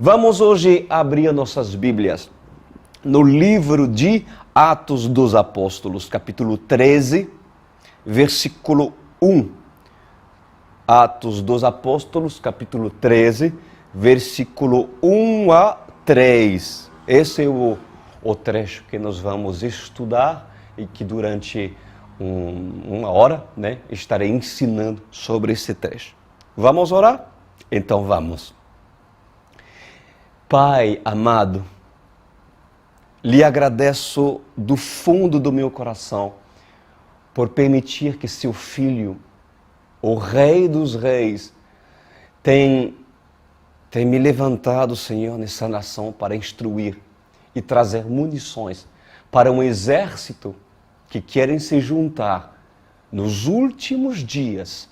Vamos hoje abrir nossas Bíblias no livro de Atos dos Apóstolos, capítulo 13, versículo 1. Atos dos Apóstolos, capítulo 13, versículo 1 a 3. Esse é o trecho que nós vamos estudar e que durante uma hora, estarei ensinando sobre esse trecho. Vamos orar? Então vamos. Pai amado, lhe agradeço do fundo do meu coração por permitir que seu Filho, o Rei dos Reis, tem me levantado, Senhor, nessa nação para instruir e trazer munições para um exército que querem se juntar nos últimos dias,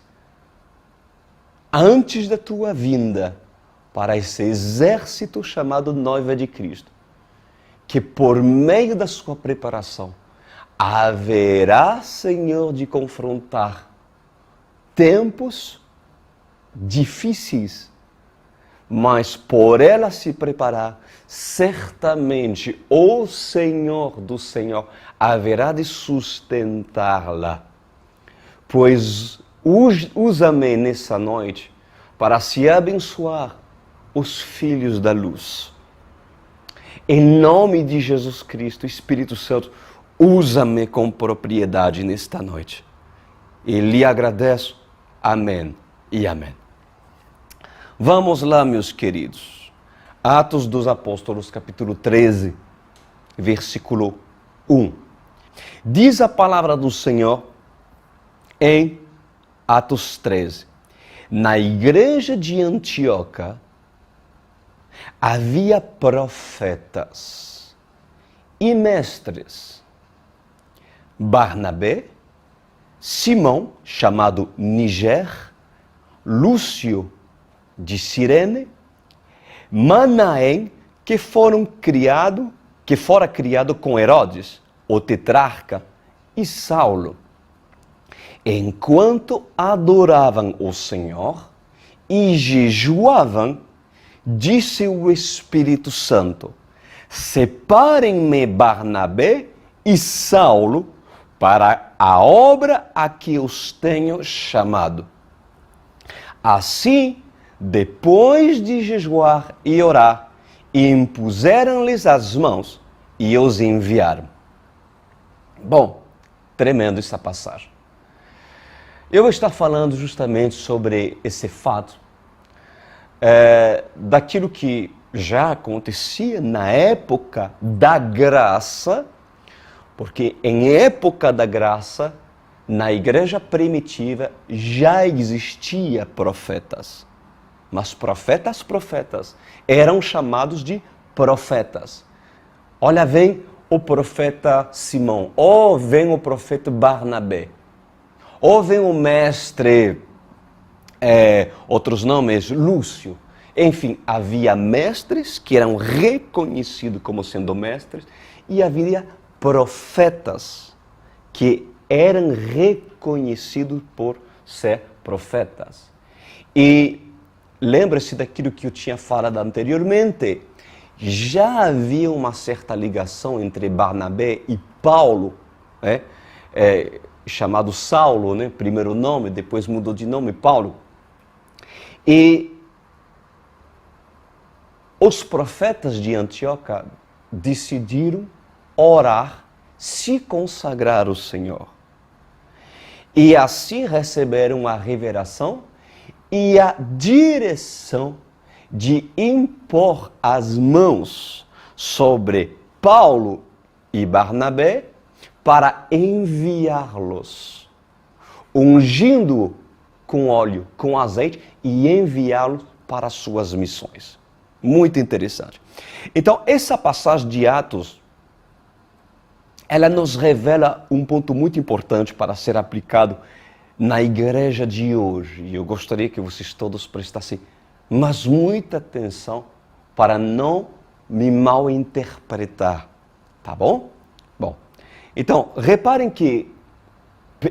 antes da tua vinda, para esse exército chamado Noiva de Cristo, que por meio da sua preparação haverá, Senhor, de confrontar tempos difíceis, mas por ela se preparar, certamente o Senhor do Senhor haverá de sustentá-la. Pois usa-me nessa noite para se abençoar os filhos da luz. Em nome de Jesus Cristo, Espírito Santo, usa-me com propriedade nesta noite. E lhe agradeço. Amém e amém. Vamos lá, meus queridos. Atos dos Apóstolos, capítulo 13, versículo 1. Diz a palavra do Senhor em Atos 13. Na igreja de Antioquia havia profetas e mestres. Barnabé, Simão, chamado Niger, Lúcio de Cirene, Manaém, que fora criado com Herodes, o tetrarca, e Saulo. Enquanto adoravam o Senhor e jejuavam, disse o Espírito Santo: separem-me Barnabé e Saulo para a obra a que os tenho chamado. Assim, depois de jejuar e orar, impuseram-lhes as mãos e os enviaram. Bom, tremendo essa passagem. Eu vou estar falando justamente sobre esse fato, daquilo que já acontecia na época da graça, porque em época da graça, na igreja primitiva, já existia profetas. Mas profetas eram chamados de profetas. Olha, vem o profeta Simão, ou vem o profeta Barnabé, ou vem o mestre, outros nomes, Lúcio. Enfim, havia mestres que eram reconhecidos como sendo mestres e havia profetas que eram reconhecidos por ser profetas. E lembre-se daquilo que eu tinha falado anteriormente. Já havia uma certa ligação entre Barnabé e Paulo, chamado Saulo, primeiro nome, depois mudou de nome, Paulo. E os profetas de Antioquia decidiram orar, se consagrar ao Senhor. E assim receberam a revelação e a direção de impor as mãos sobre Paulo e Barnabé para enviá-los, ungindo com óleo, com azeite e enviá-los para as suas missões. Muito interessante. Então, essa passagem de Atos, ela nos revela um ponto muito importante para ser aplicado na igreja de hoje. E eu gostaria que vocês todos prestassem mas muita atenção para não me mal interpretar, tá bom? Bom, então, reparem que,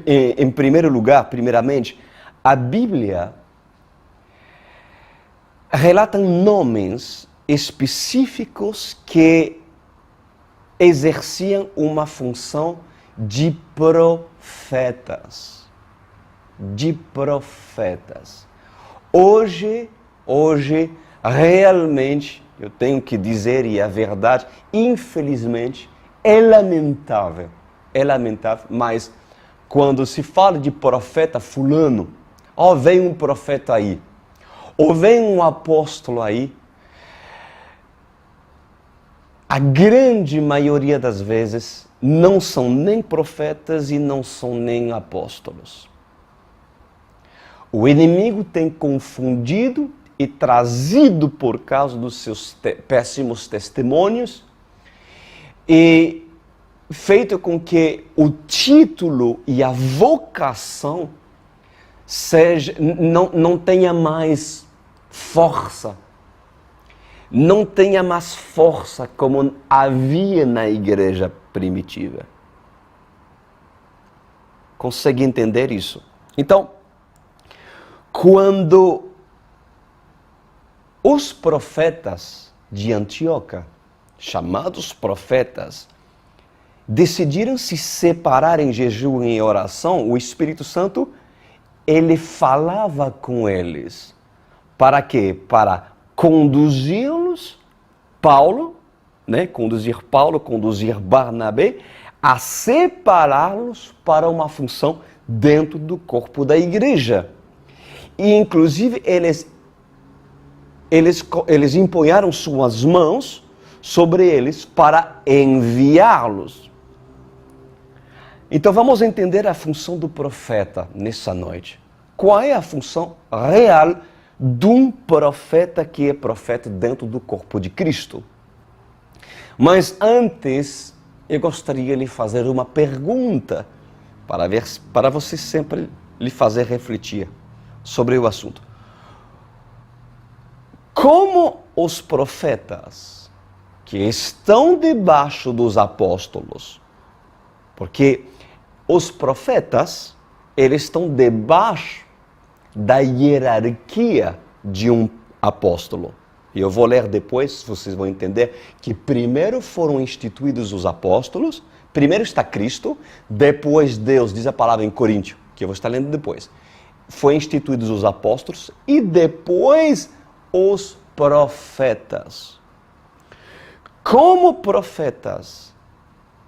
em primeiro lugar, primeiramente, a Bíblia relata nomes específicos que exerciam uma função de profetas. De profetas. Hoje, realmente, eu tenho que dizer, e é a verdade, infelizmente, é lamentável, mas quando se fala de profeta fulano, vem um profeta aí, ou vem um apóstolo aí, a grande maioria das vezes não são nem profetas e não são nem apóstolos. O inimigo tem confundido e trazido por causa dos seus péssimos testemunhos e feito com que o título e a vocação não tenha mais força. Não tenha mais força como havia na igreja primitiva. Consegue entender isso? Então, quando os profetas de Antioquia, chamados profetas, decidiram se separar em jejum e em oração, o Espírito Santo, ele falava com eles. Para quê? Para conduzi-los, conduzir Barnabé, a separá-los para uma função dentro do corpo da igreja. E, inclusive, eles empunharam suas mãos sobre eles para enviá-los. Então, vamos entender a função do profeta nessa noite. Qual é a função real de um profeta que é profeta dentro do corpo de Cristo? Mas antes, eu gostaria de lhe fazer uma pergunta para você sempre lhe fazer refletir sobre o assunto. Como os profetas que estão debaixo dos apóstolos, porque os profetas, eles estão debaixo da hierarquia de um apóstolo. E eu vou ler depois, vocês vão entender que primeiro foram instituídos os apóstolos, primeiro está Cristo, depois Deus, diz a palavra em Coríntios, que eu vou estar lendo depois. Foi instituídos os apóstolos e depois os profetas. Como profetas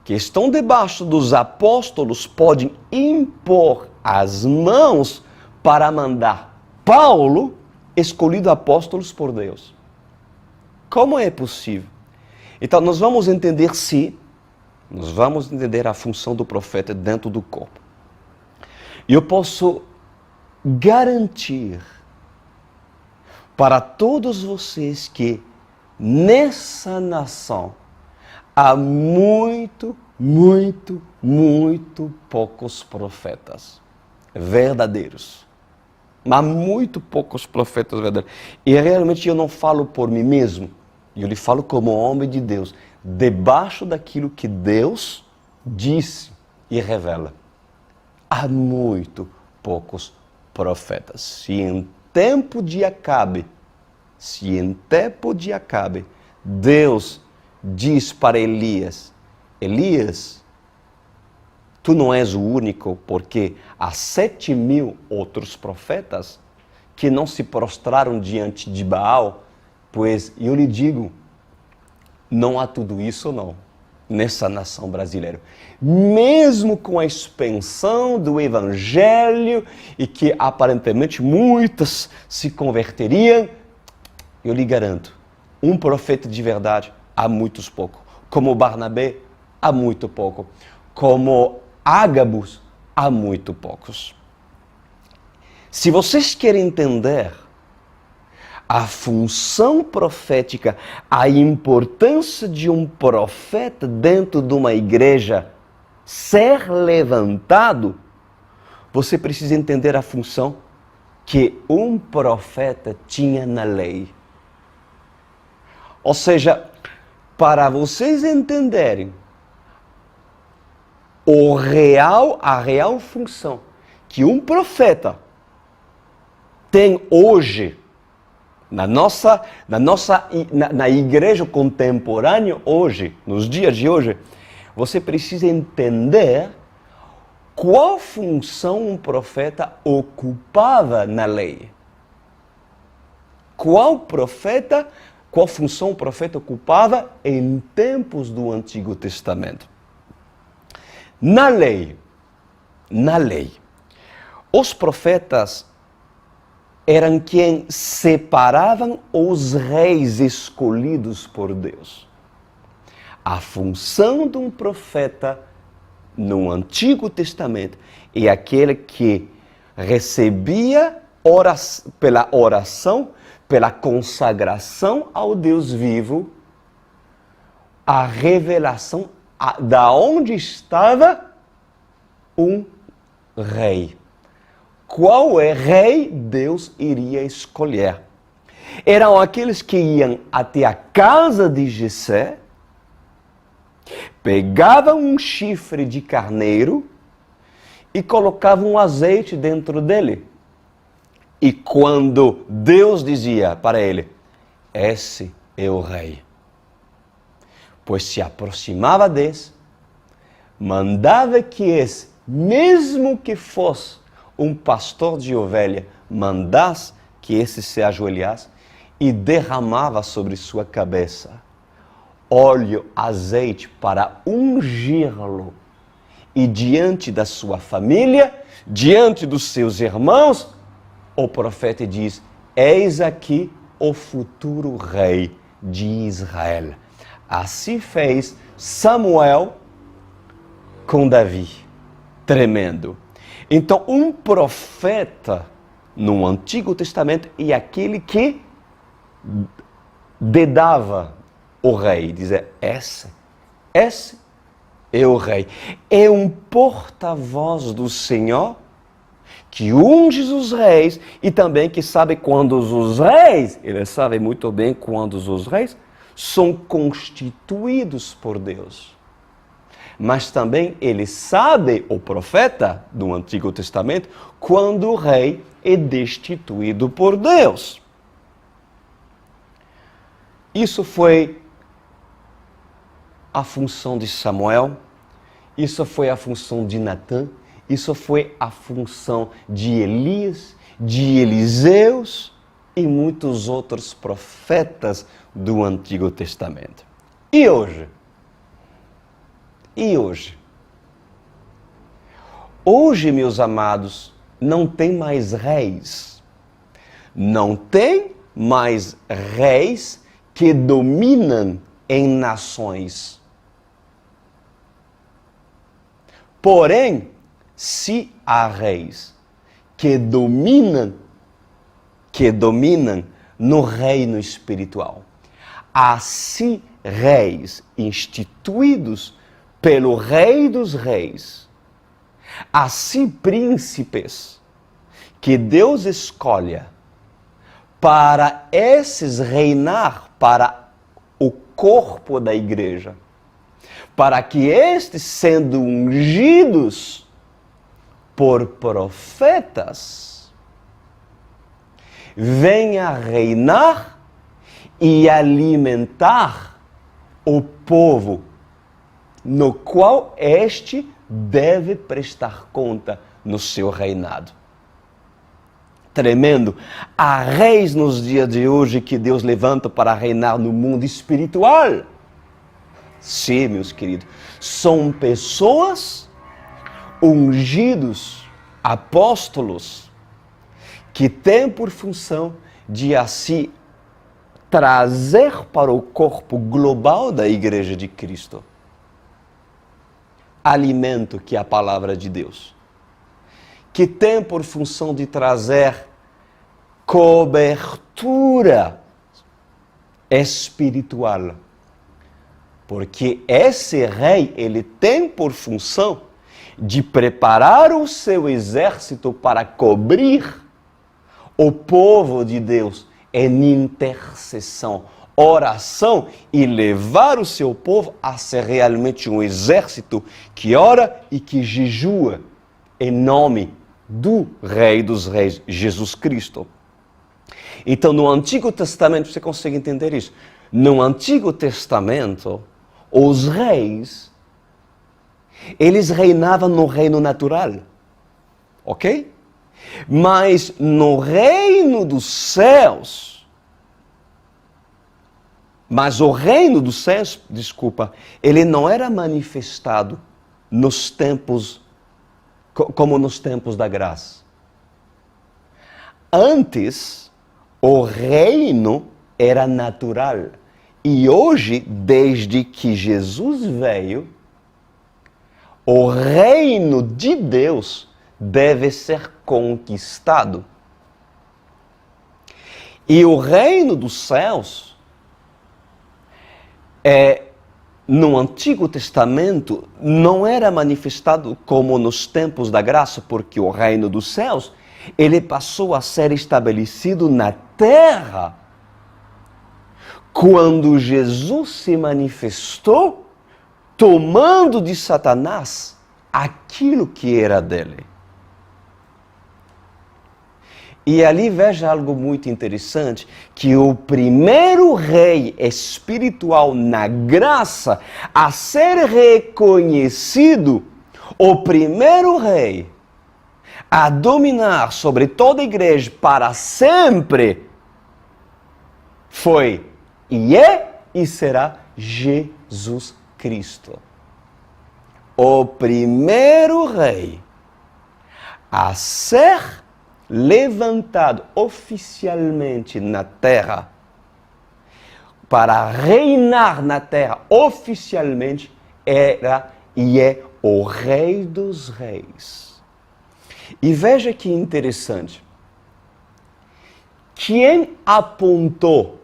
que estão debaixo dos apóstolos podem impor as mãos para mandar Paulo, escolhido apóstolos por Deus. Como é possível? Então, nós vamos entender a função do profeta dentro do corpo. E eu posso garantir para todos vocês que nessa nação há muito poucos profetas verdadeiros. Há muito poucos profetas verdadeiros. E realmente eu não falo por mim mesmo. Eu lhe falo como homem de Deus, debaixo daquilo que Deus disse e revela. Há muito poucos profetas. Se em tempo de Acabe, Deus diz para Elias, tu não és o único, porque há 7.000 outros profetas que não se prostraram diante de Baal, pois eu lhe digo, não há tudo isso não, nessa nação brasileira. Mesmo com a expansão do evangelho e que aparentemente muitas se converteriam, eu lhe garanto, um profeta de verdade há muitos poucos. Como Barnabé, há muito pouco. Como Ágabos, há muito poucos. Se vocês querem entender a função profética, a importância de um profeta dentro de uma igreja ser levantado, você precisa entender a função que um profeta tinha na lei. Ou seja, para vocês entenderem a real função que um profeta tem hoje Na igreja contemporânea hoje, nos dias de hoje, você precisa entender qual função um profeta ocupava na lei. Qual função o profeta ocupava em tempos do Antigo Testamento. Na lei, os profetas eram quem separavam os reis escolhidos por Deus. A função de um profeta no Antigo Testamento é aquele que recebia pela oração, pela consagração ao Deus vivo, a revelação da onde estava um rei. Qual rei Deus iria escolher? Eram aqueles que iam até a casa de Jessé, pegavam um chifre de carneiro e colocavam um azeite dentro dele. E quando Deus dizia para ele, esse é o rei, pois se aproximava desse, mandava que esse, mesmo que fosse um pastor de ovelha, mandasse que esse se ajoelhasse e derramava sobre sua cabeça óleo, azeite para ungí-lo. E diante da sua família, diante dos seus irmãos, o profeta diz, eis aqui o futuro rei de Israel. Assim fez Samuel com Davi. Tremendo. Então, um profeta no Antigo Testamento é aquele que dedava o rei, dizer, esse é o rei. É um porta-voz do Senhor que unge os reis e também que sabe quando os reis, ele sabe muito bem quando os reis são constituídos por Deus. Mas também ele sabe, o profeta do Antigo Testamento, quando o rei é destituído por Deus. Isso foi a função de Samuel, isso foi a função de Natã, isso foi a função de Elias, de Eliseus e muitos outros profetas do Antigo Testamento. E hoje? Hoje, meus amados, não tem mais reis. Não tem mais reis que dominam em nações. Porém, se há reis que dominam no reino espiritual, há sim reis instituídos pelo Rei dos Reis, há sim príncipes que Deus escolhe para esses reinar para o corpo da igreja, para que estes, sendo ungidos por profetas, venha reinar e alimentar o povo, no qual este deve prestar conta no seu reinado. Tremendo. Há reis nos dias de hoje que Deus levanta para reinar no mundo espiritual. Sim, meus queridos, são pessoas ungidos, apóstolos, que têm por função de assim trazer para o corpo global da Igreja de Cristo alimento, que é a palavra de Deus, que tem por função de trazer cobertura espiritual. Porque esse rei, ele tem por função de preparar o seu exército para cobrir o povo de Deus em intercessão, oração, e levar o seu povo a ser realmente um exército que ora e que jejua em nome do Rei dos Reis, Jesus Cristo. Então, no Antigo Testamento, você consegue entender isso? No Antigo Testamento, os reis, eles reinavam no reino natural, ok? Mas no reino dos céus, ele não era manifestado nos tempos, como nos tempos da graça. Antes, o reino era natural. E hoje, desde que Jesus veio, o reino de Deus deve ser conquistado. E o reino dos céus, no Antigo Testamento, não era manifestado como nos tempos da graça, porque o reino dos céus, ele passou a ser estabelecido na terra quando Jesus se manifestou, tomando de Satanás aquilo que era dele. E ali veja algo muito interessante, que o primeiro rei espiritual na graça a ser reconhecido, o primeiro rei a dominar sobre toda a igreja para sempre, foi e é e será Jesus Cristo. O primeiro rei a ser levantado oficialmente na terra, para reinar na terra oficialmente, era e é o Rei dos Reis. E veja que interessante. Quem apontou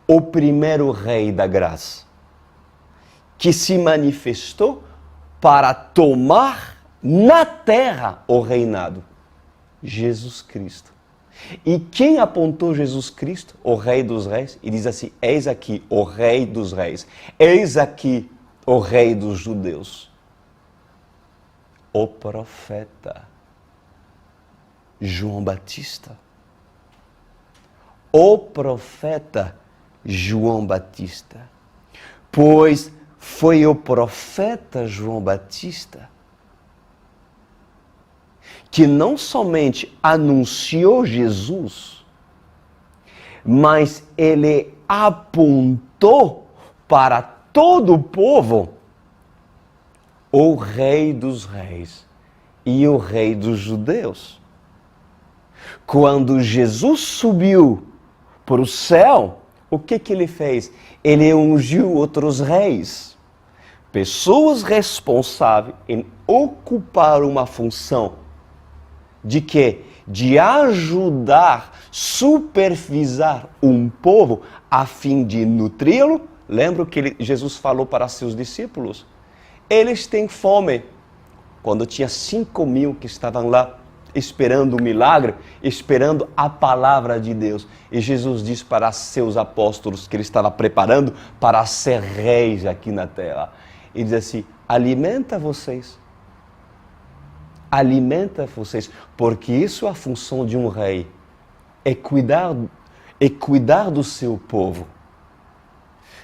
o primeiro rei da graça? Que se manifestou para tomar na terra o reinado? Jesus Cristo. E quem apontou Jesus Cristo, o Rei dos Reis, e diz assim: eis aqui o Rei dos Reis, eis aqui o Rei dos Judeus? O profeta João Batista. O profeta João Batista. Pois foi o profeta João Batista que não somente anunciou Jesus, mas ele apontou para todo o povo o Rei dos Reis e o Rei dos Judeus. Quando Jesus subiu para o céu, o que ele fez? Ele ungiu outros reis, pessoas responsáveis em ocupar uma função de quê? De ajudar, supervisar um povo a fim de nutri-lo. Lembra o que Jesus falou para seus discípulos? Eles têm fome. Quando tinha 5.000 que estavam lá esperando o milagre, esperando a palavra de Deus. E Jesus disse para seus apóstolos que ele estava preparando para ser reis aqui na terra. E diz assim: alimenta vocês. Alimenta vocês, porque isso é a função de um rei, é cuidar do seu povo.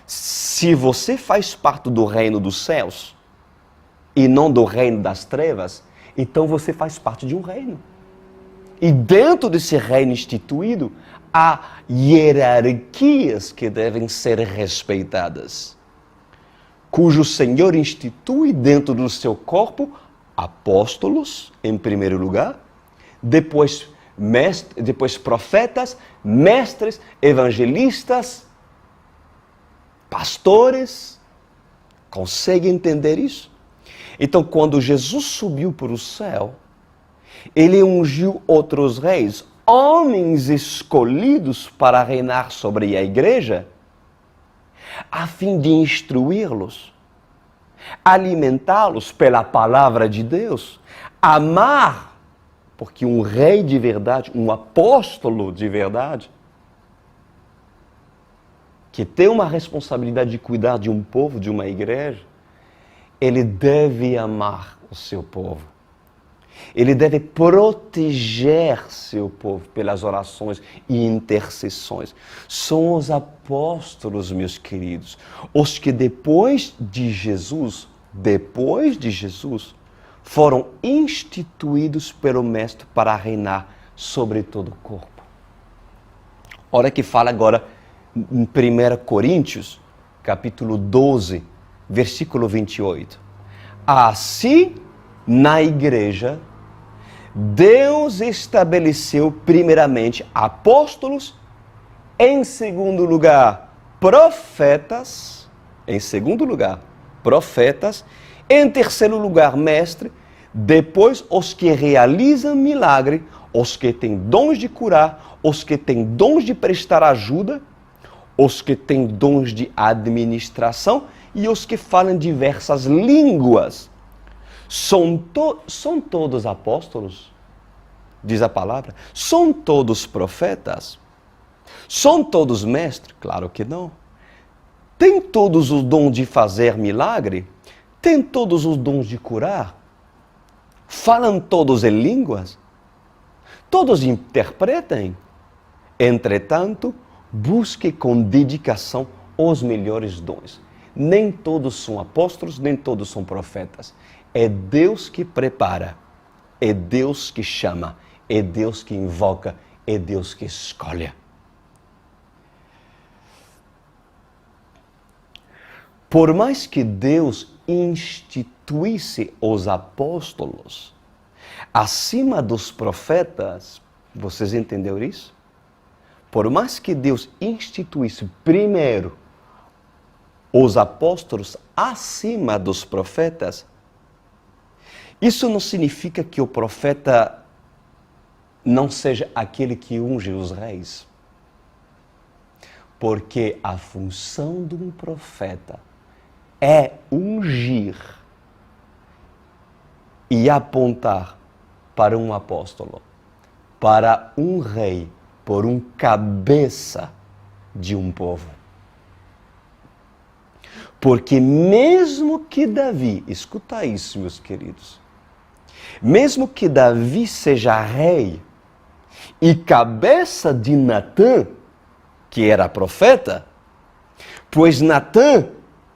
Se você faz parte do reino dos céus e não do reino das trevas, então você faz parte de um reino. E dentro desse reino instituído, há hierarquias que devem ser respeitadas, cujo Senhor institui dentro do seu corpo apóstolos, em primeiro lugar, depois profetas, mestres, evangelistas, pastores. Consegue entender isso? Então, quando Jesus subiu para o céu, ele ungiu outros reis, homens escolhidos para reinar sobre a igreja, a fim de instruí-los, alimentá-los pela palavra de Deus, amar, porque um rei de verdade, um apóstolo de verdade, que tem uma responsabilidade de cuidar de um povo, de uma igreja, ele deve amar o seu povo. Ele deve proteger seu povo pelas orações e intercessões. São os apóstolos, meus queridos, os que depois de Jesus, foram instituídos pelo Mestre para reinar sobre todo o corpo. Olha que fala agora em 1 Coríntios, capítulo 12, versículo 28. Assim, na igreja, Deus estabeleceu primeiramente apóstolos, em segundo lugar profetas, em terceiro lugar mestre, depois os que realizam milagre, os que têm dons de curar, os que têm dons de prestar ajuda, os que têm dons de administração e os que falam diversas línguas. São todos apóstolos? Diz a palavra. São todos profetas? São todos mestres? Claro que não. Tem todos o dom de fazer milagre? Tem todos os dons de curar? Falam todos em línguas? Todos interpretem? Entretanto, busque com dedicação os melhores dons. Nem todos são apóstolos, nem todos são profetas. É Deus que prepara, é Deus que chama, é Deus que invoca, é Deus que escolhe. Por mais que Deus instituísse os apóstolos acima dos profetas, vocês entenderam isso? Por mais que Deus instituísse primeiro os apóstolos acima dos profetas, isso não significa que o profeta não seja aquele que unge os reis. Porque a função de um profeta é ungir e apontar para um apóstolo, para um rei, por um cabeça de um povo. Porque mesmo que Davi, escuta isso, meus queridos, mesmo que Davi seja rei e cabeça de Natã, que era profeta, pois Natã,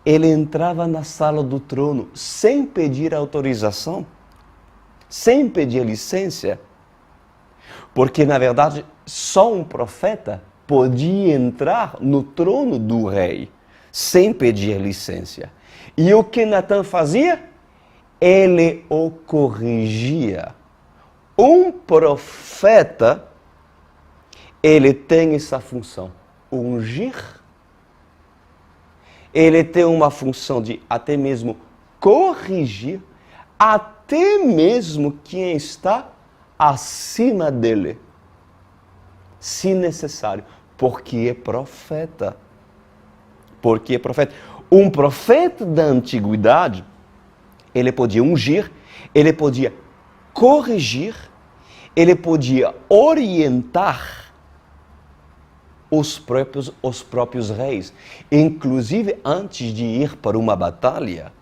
ele entrava na sala do trono sem pedir autorização, sem pedir licença, porque na verdade só um profeta podia entrar no trono do rei sem pedir licença. E o que Natã fazia? Ele o corrigia. Um profeta, ele tem essa função, ungir. Ele tem uma função de até mesmo corrigir, até mesmo quem está acima dele, se necessário, porque é profeta. Porque é profeta. Um profeta da antiguidade, ele podia ungir, ele podia corrigir, ele podia orientar os próprios reis. Inclusive, antes de ir para uma batalha,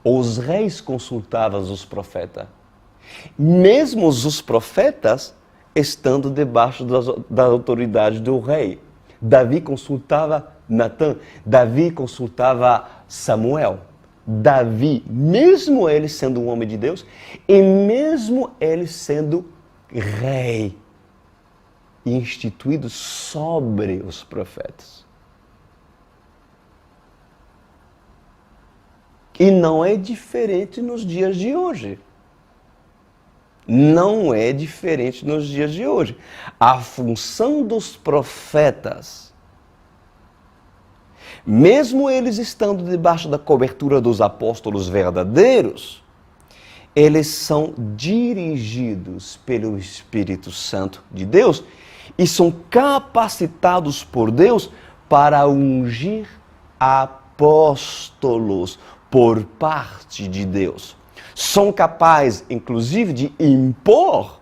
os reis consultavam os profetas. Mesmo os profetas estando debaixo da autoridade do rei. Davi consultava Natã, Davi consultava Samuel. Davi, mesmo ele sendo um homem de Deus, e mesmo ele sendo rei, instituído sobre os profetas. E não é diferente nos dias de hoje. Não é diferente nos dias de hoje. A função dos profetas, mesmo eles estando debaixo da cobertura dos apóstolos verdadeiros, eles são dirigidos pelo Espírito Santo de Deus e são capacitados por Deus para ungir apóstolos por parte de Deus. São capazes, inclusive, de impor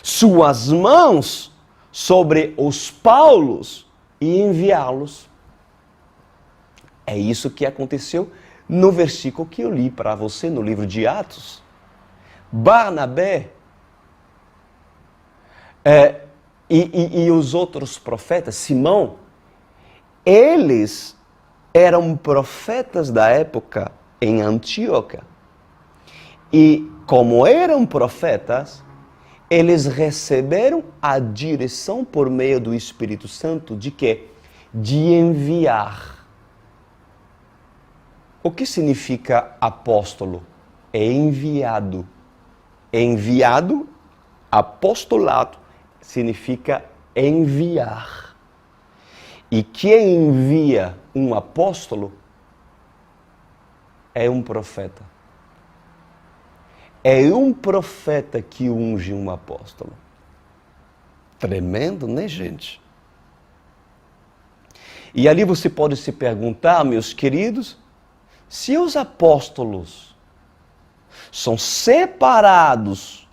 suas mãos sobre os Paulos e enviá-los. É isso que aconteceu no versículo que eu li para você no livro de Atos. Barnabé e os outros profetas, Simão, eles eram profetas da época em Antioquia. E como eram profetas, eles receberam a direção por meio do Espírito Santo de quê? De enviar. O que significa apóstolo? É enviado. Enviado, apostolado, significa enviar. E quem envia um apóstolo é um profeta. É um profeta que unge um apóstolo. Tremendo, né, gente? E ali você pode se perguntar, meus queridos, se os apóstolos são separados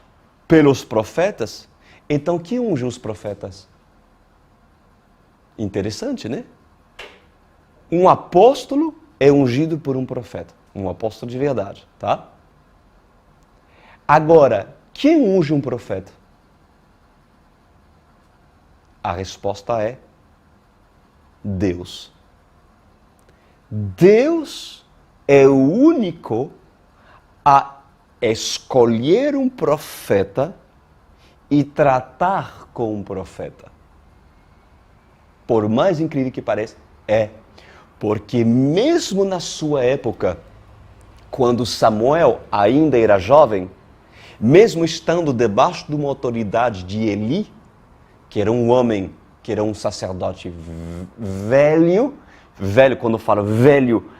pelos profetas, então que unge os profetas? Interessante, né? Um apóstolo é ungido por um profeta, um apóstolo de verdade, tá? Agora, quem unge um profeta? A resposta é Deus. Deus é o único a escolher um profeta e tratar com um profeta. Por mais incrível que pareça, porque mesmo na sua época, quando Samuel ainda era jovem, mesmo estando debaixo de uma autoridade de Eli, que era um homem, que era um sacerdote velho, quando eu falo velho,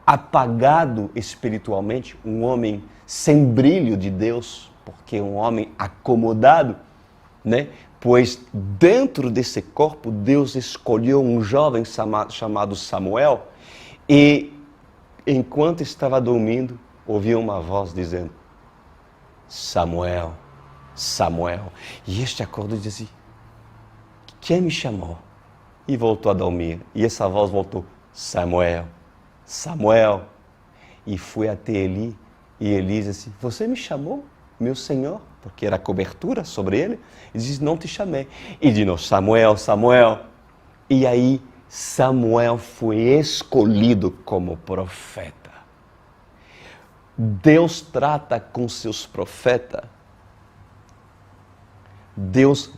apagado espiritualmente, um homem sem brilho de Deus, porque um homem acomodado, né? Pois dentro desse corpo, Deus escolheu um jovem chamado Samuel, e enquanto estava dormindo, ouviu uma voz dizendo: Samuel, Samuel. E este acordou e disse: quem me chamou? E voltou a dormir. E essa voz voltou: Samuel, Samuel. E foi até Eli, e Eli disse: você me chamou, meu senhor? Porque era cobertura sobre ele. E disse: não te chamei. E de novo: Samuel, Samuel. E aí Samuel foi escolhido como profeta. Deus trata com seus profetas. Deus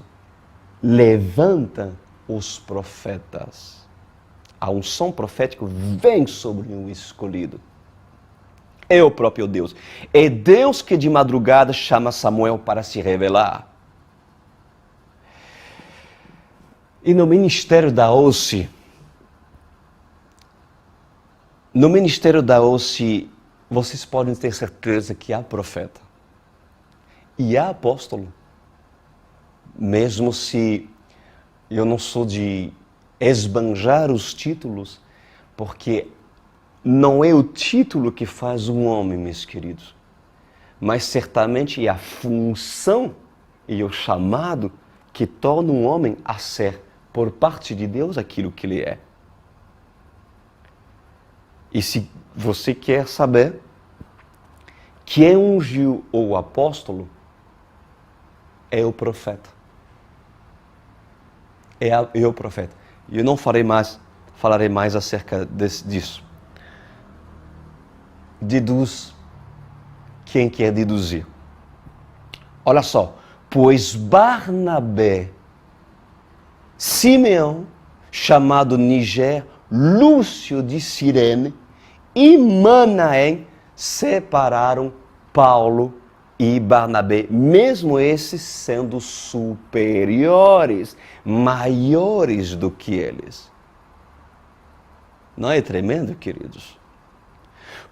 levanta os profetas. A unção profética vem sobre um escolhido. É o próprio Deus. É Deus que de madrugada chama Samuel para se revelar. E no ministério da OSCE, vocês podem ter certeza que há profeta e há apóstolo. Mesmo se eu não sou de esbanjar os títulos, porque não é o título que faz um homem, meus queridos, mas certamente é a função e o chamado que torna um homem a ser, por parte de Deus, aquilo que ele é. E se você quer saber quem ungiu o apóstolo, é o profeta. É o profeta. E eu não falarei mais acerca disso. Deduz quem quer deduzir. Olha só. Pois Barnabé, Simeão, chamado Niger, Lúcio de Cirene e Manaém separaram Paulo e Barnabé, mesmo esses sendo superiores, maiores do que eles. Não é tremendo, queridos?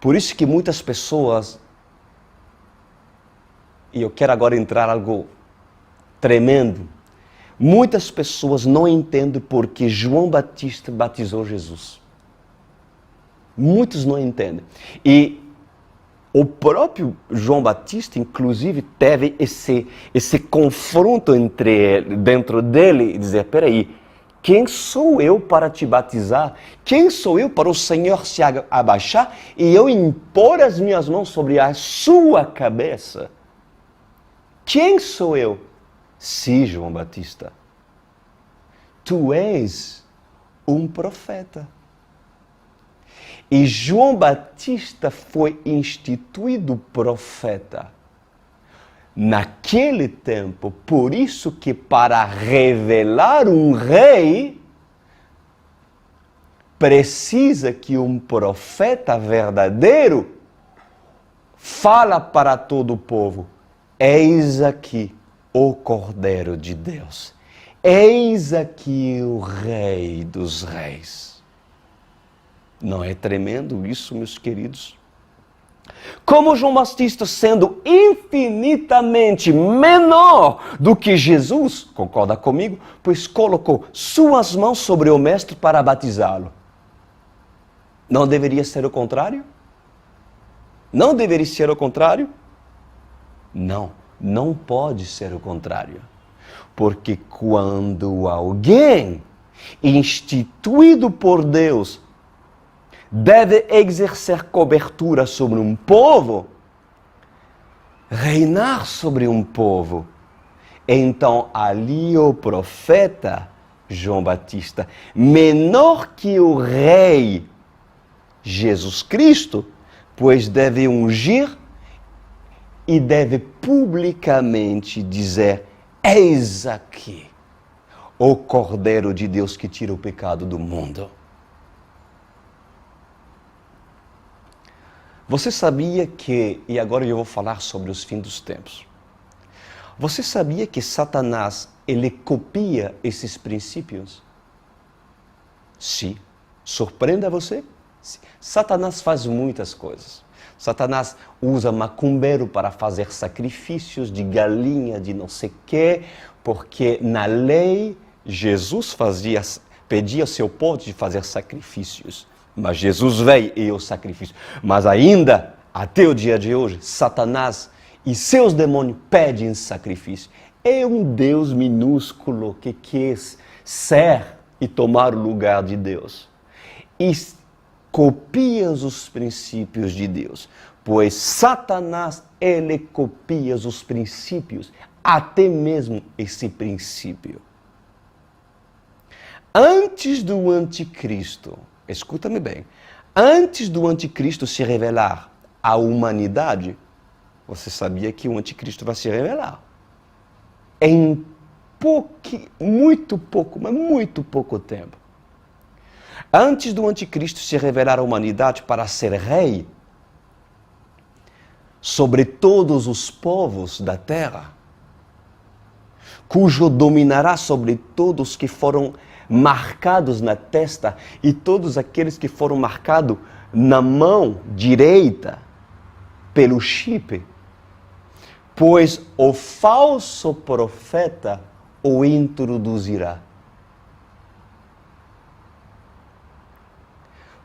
Por isso que muitas pessoas, e eu quero agora entrar algo tremendo, muitas pessoas não entendem porque João Batista batizou Jesus. Muitos não entendem. E o próprio João Batista, inclusive, teve esse confronto dentro dele e dizer: peraí, Quem sou eu para te batizar? Quem sou eu para o Senhor se abaixar e eu impor as minhas mãos sobre a sua cabeça? Quem sou eu? Sim, João Batista. Tu és um profeta. E João Batista foi instituído profeta naquele tempo. Por isso que para revelar um rei, precisa que um profeta verdadeiro fala para todo o povo: eis aqui o Cordeiro de Deus. Eis aqui o Rei dos Reis. Não é tremendo isso, meus queridos? Como João Batista, sendo infinitamente menor do que Jesus, concorda comigo? Pois colocou suas mãos sobre o Mestre para batizá-lo. Não deveria ser o contrário? Não deveria ser o contrário? Não, não pode ser o contrário. Porque quando alguém instituído por Deus deve exercer cobertura sobre um povo, reinar sobre um povo, então ali o profeta João Batista, menor que o rei Jesus Cristo, pois deve ungir e deve publicamente dizer: eis aqui o Cordeiro de Deus que tira o pecado do mundo. Você sabia que, e agora eu vou falar sobre os fins dos tempos. Você sabia que Satanás, ele copia esses princípios? Sim. Surpreenda você? Sim. Satanás faz muitas coisas. Satanás usa macumbeiro para fazer sacrifícios de galinha, de não sei o quê, porque na lei Jesus pedia ao seu povo de fazer sacrifícios. Mas Jesus veio e o sacrifício. Mas ainda, até o dia de hoje, Satanás e seus demônios pedem sacrifício. É um Deus minúsculo que quis ser e tomar o lugar de Deus. E copia os princípios de Deus. Pois Satanás, ele copia os princípios, até mesmo esse princípio. Antes do anticristo, escuta-me bem, antes do anticristo se revelar à humanidade, você sabia que o anticristo vai se revelar? Em muito pouco tempo. Antes do anticristo se revelar à humanidade para ser rei sobre todos os povos da terra, cujo dominará sobre todos que foram marcados na testa e todos aqueles que foram marcados na mão direita pelo chip, pois o falso profeta o introduzirá.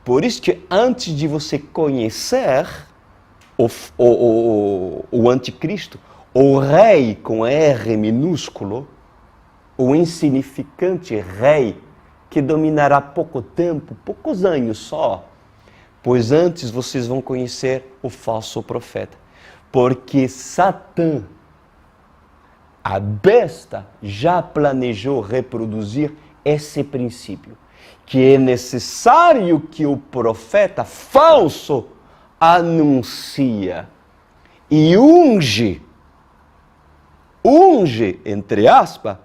Por isso que antes de você conhecer o anticristo, o rei com R minúsculo, o insignificante rei que dominará pouco tempo, poucos anos só, pois antes vocês vão conhecer o falso profeta. Porque Satã, a besta, já planejou reproduzir esse princípio, que é necessário que o profeta falso anuncia e unge, entre aspas,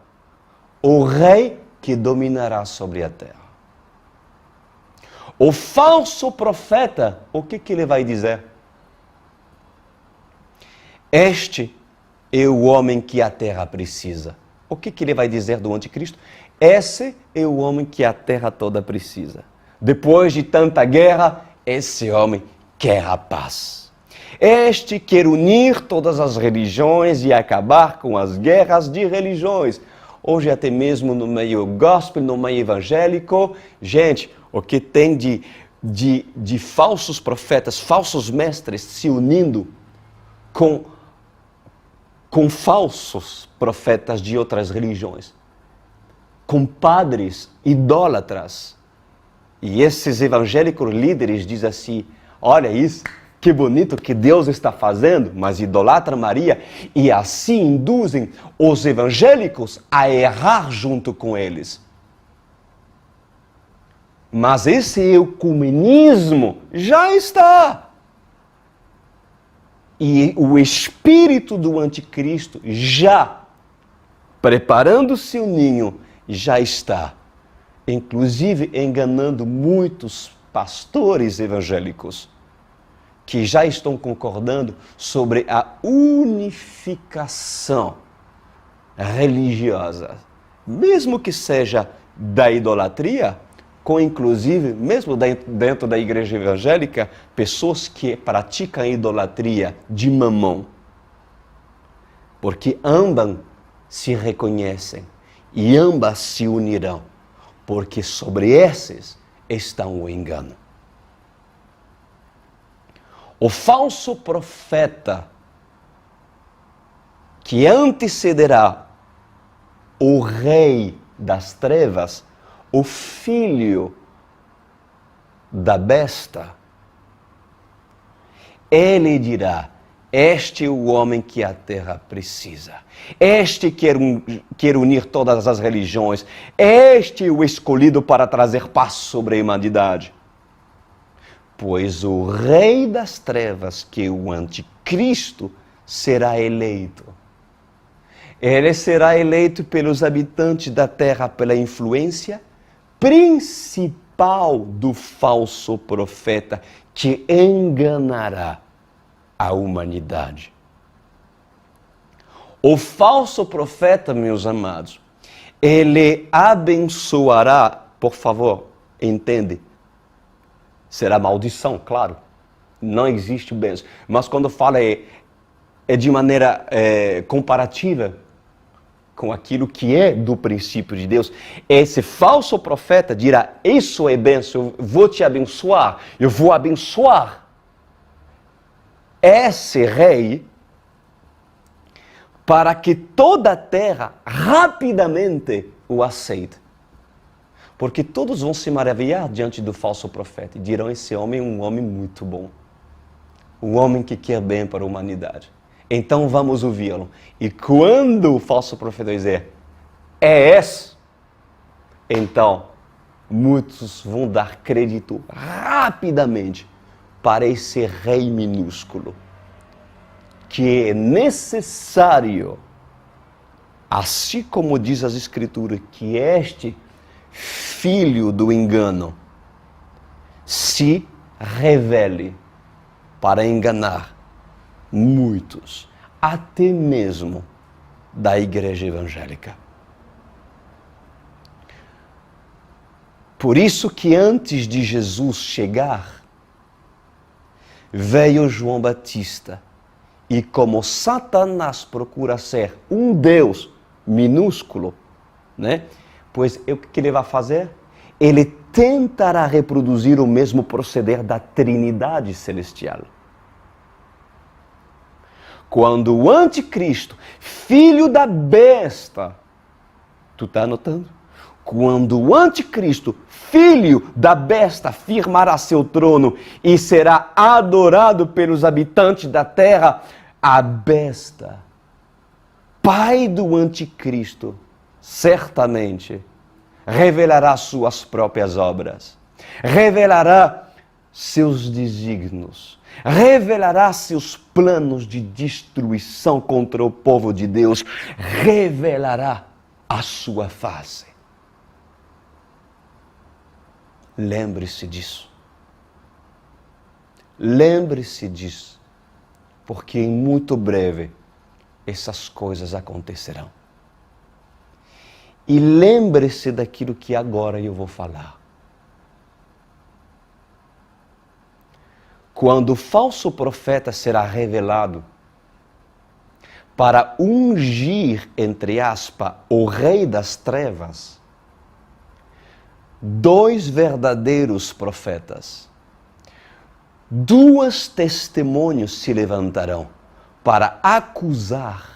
o rei que dominará sobre a terra. O falso profeta, o que ele vai dizer? Este é o homem que a terra precisa. O que ele vai dizer do anticristo? Esse é o homem que a terra toda precisa. Depois de tanta guerra, esse homem quer a paz. Este quer unir todas as religiões e acabar com as guerras de religiões. Hoje até mesmo no meio gospel, no meio evangélico, gente, o que tem de falsos profetas, falsos mestres se unindo com falsos profetas de outras religiões. com padres idólatras. E esses evangélicos líderes dizem assim, olha isso, que bonito que Deus está fazendo, mas idolatra Maria, e assim induzem os evangélicos a errar junto com eles. Mas esse ecumenismo já está. E o espírito do anticristo já, preparando seu ninho, já está. Inclusive enganando muitos pastores evangélicos que já estão concordando sobre a unificação religiosa, mesmo que seja da idolatria, com inclusive, mesmo dentro da igreja evangélica, pessoas que praticam idolatria de mamão, porque ambas se reconhecem e ambas se unirão, porque sobre esses está o engano. O falso profeta que antecederá o rei das trevas, o filho da besta, ele dirá, este é o homem que a terra precisa. Este quer unir todas as religiões. Este é o escolhido para trazer paz sobre a humanidade. Pois o rei das trevas, que é o anticristo, será eleito. Ele será eleito pelos habitantes da terra pela influência principal do falso profeta que enganará a humanidade. O falso profeta, meus amados, ele abençoará, por favor, entende? Será maldição, claro. Não existe bênção. Mas quando fala é de maneira comparativa com aquilo que é do princípio de Deus. Esse falso profeta dirá, isso é bênção, eu vou te abençoar, eu vou abençoar esse rei para que toda a terra rapidamente o aceite. Porque todos vão se maravilhar diante do falso profeta e dirão, esse homem é um homem muito bom. Um homem que quer bem para a humanidade. Então vamos ouvi-lo. E quando o falso profeta dizer, é esse, então muitos vão dar crédito rapidamente para esse rei minúsculo, que é necessário, assim como diz as Escrituras, que este filho do engano se revele para enganar muitos, até mesmo da igreja evangélica. Por isso que antes de Jesus chegar, veio João Batista, e como Satanás procura ser um Deus minúsculo, né? Pois o que ele vai fazer? Ele tentará reproduzir o mesmo proceder da Trindade Celestial. Quando o anticristo, filho da besta, tu está anotando? Quando o anticristo, filho da besta, firmará seu trono e será adorado pelos habitantes da terra, a besta, pai do anticristo, certamente revelará suas próprias obras, revelará seus desígnios, revelará seus planos de destruição contra o povo de Deus, revelará a sua face. Lembre-se disso. Lembre-se disso, porque em muito breve essas coisas acontecerão. E lembre-se daquilo que agora eu vou falar. Quando o falso profeta será revelado para ungir, entre aspas, o rei das trevas, dois verdadeiros profetas, duas testemunhas se levantarão para acusar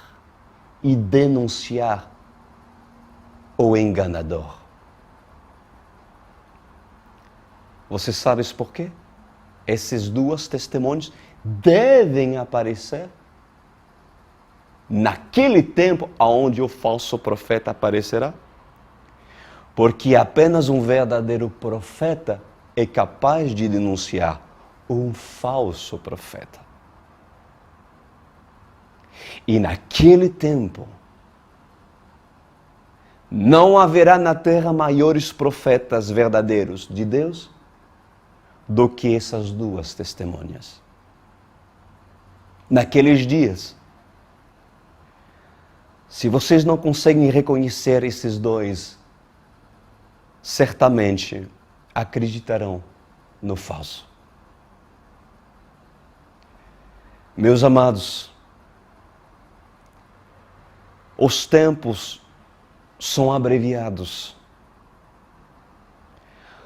e denunciar o enganador. Você sabe por quê? Esses dois testemunhos devem aparecer naquele tempo onde o falso profeta aparecerá. Porque apenas um verdadeiro profeta é capaz de denunciar um falso profeta. E naquele tempo, não haverá na terra maiores profetas verdadeiros de Deus do que essas duas testemunhas. Naqueles dias, se vocês não conseguem reconhecer esses dois, certamente acreditarão no falso. Meus amados, os tempos são abreviados.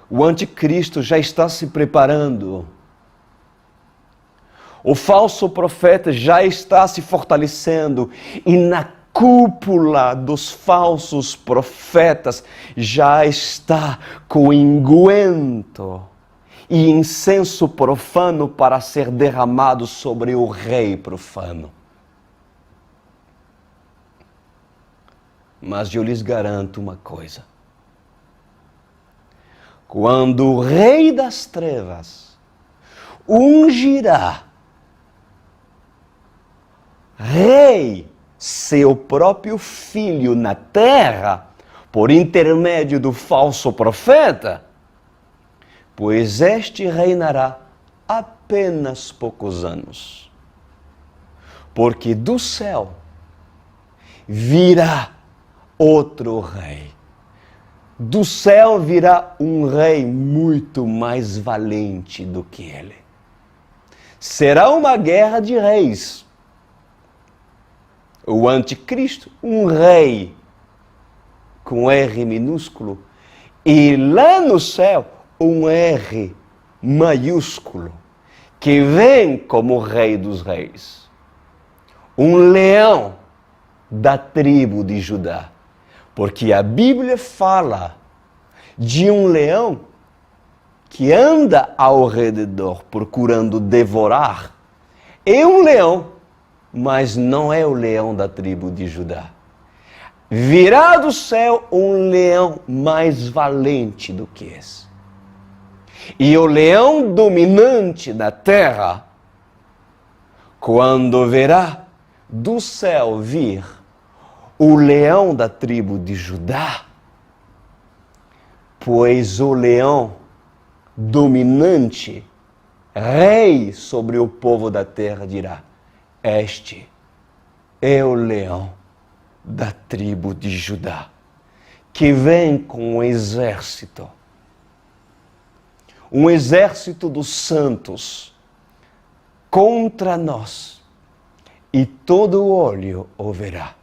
O anticristo já está se preparando. O falso profeta já está se fortalecendo. E na cúpula dos falsos profetas já está com unguento e incenso profano para ser derramado sobre o rei profano. Mas eu lhes garanto uma coisa. Quando o rei das trevas ungirá rei seu próprio filho na terra, por intermédio do falso profeta, pois este reinará apenas poucos anos. Porque do céu virá outro rei. Do céu virá um rei muito mais valente do que ele. Será uma guerra de reis. O anticristo, um rei com R minúsculo, e lá no céu, um R maiúsculo, que vem como rei dos reis. Um leão da tribo de Judá. Porque a Bíblia fala de um leão que anda ao redor procurando devorar. É um leão, mas não é o leão da tribo de Judá. Virá do céu um leão mais valente do que esse. E o leão dominante da terra, quando verá do céu vir o leão da tribo de Judá, pois o leão dominante, rei sobre o povo da terra, dirá: este é o leão da tribo de Judá, que vem com um exército dos santos contra nós, e todo olho o verá.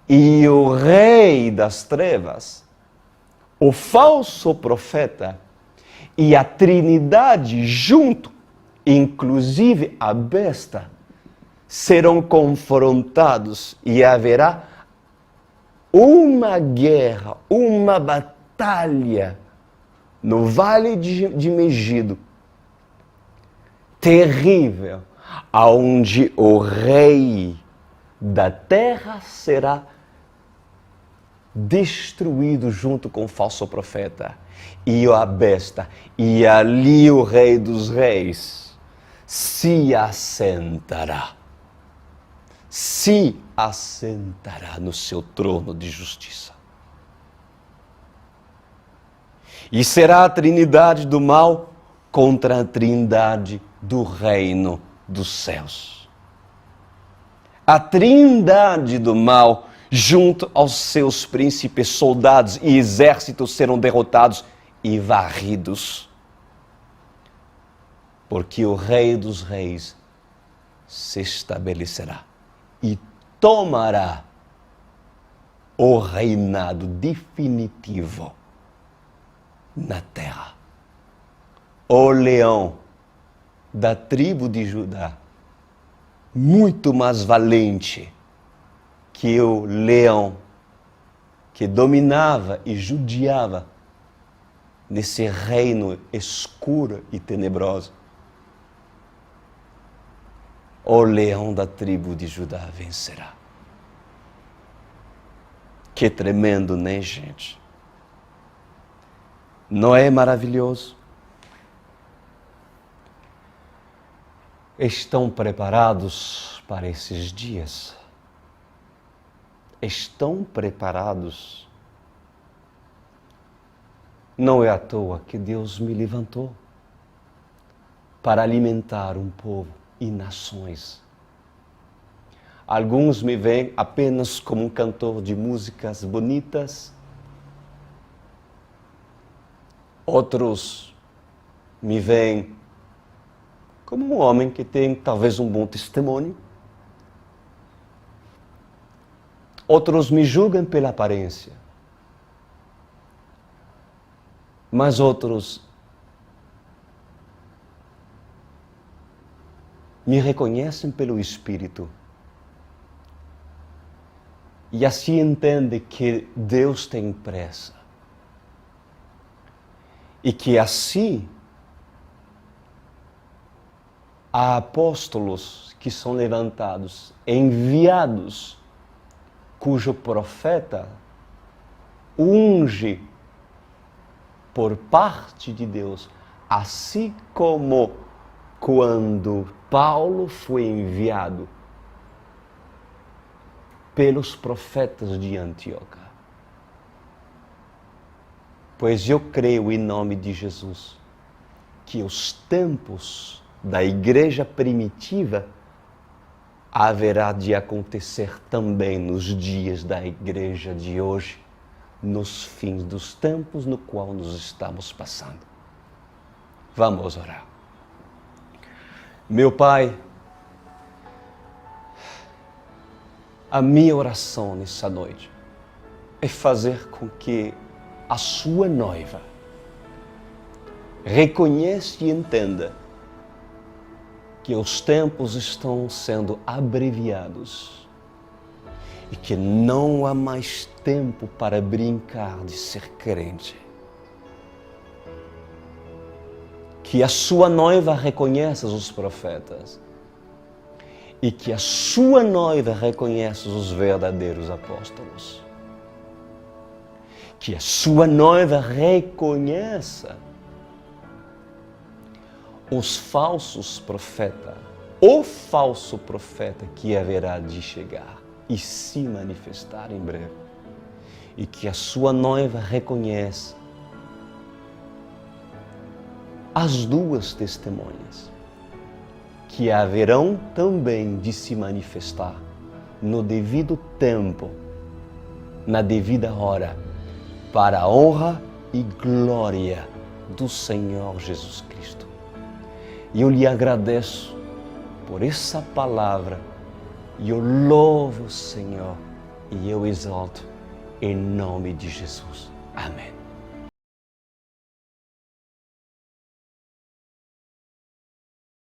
E o rei das trevas, o falso profeta e a Trindade junto, inclusive a besta, serão confrontados e haverá uma guerra, uma batalha no Vale de Megido, terrível, aonde o rei da terra será destruído junto com o falso profeta e a besta, e ali o rei dos reis se assentará no seu trono de justiça. E será a trindade do mal contra a trindade do reino dos céus. A trindade do mal junto aos seus príncipes, soldados e exércitos serão derrotados e varridos. Porque o Rei dos Reis se estabelecerá e tomará o reinado definitivo na terra. O leão da tribo de Judá, muito mais valente que o leão que dominava e judiava nesse reino escuro e tenebroso. O leão da tribo de Judá vencerá. Que tremendo, né, gente? Não é maravilhoso? Estão preparados para esses dias? Estão preparados? Não é à toa que Deus me levantou para alimentar um povo e nações. Alguns me veem apenas como um cantor de músicas bonitas. Outros me veem como um homem que tem talvez um bom testemunho. Outros me julgam pela aparência. Mas outros me reconhecem pelo Espírito. E assim entendem que Deus tem pressa. E que assim há apóstolos que são levantados, enviados, cujo profeta unge por parte de Deus, assim como quando Paulo foi enviado pelos profetas de Antioquia. Pois eu creio em nome de Jesus que os tempos da igreja primitiva haverá de acontecer também nos dias da igreja de hoje, nos fins dos tempos no qual nos estamos passando. Vamos orar. Meu Pai, a minha oração nessa noite é fazer com que a sua noiva reconheça e entenda que os tempos estão sendo abreviados e que não há mais tempo para brincar de ser crente. Que a sua noiva reconheça os profetas e que a sua noiva reconheça os verdadeiros apóstolos. Que a sua noiva reconheça os falsos profetas, o falso profeta que haverá de chegar e se manifestar em breve. E que a sua noiva reconheça as duas testemunhas, que haverão também de se manifestar no devido tempo, na devida hora, para a honra e glória do Senhor Jesus Cristo. E eu lhe agradeço por essa palavra, e eu louvo o Senhor, e eu exalto em nome de Jesus. Amém.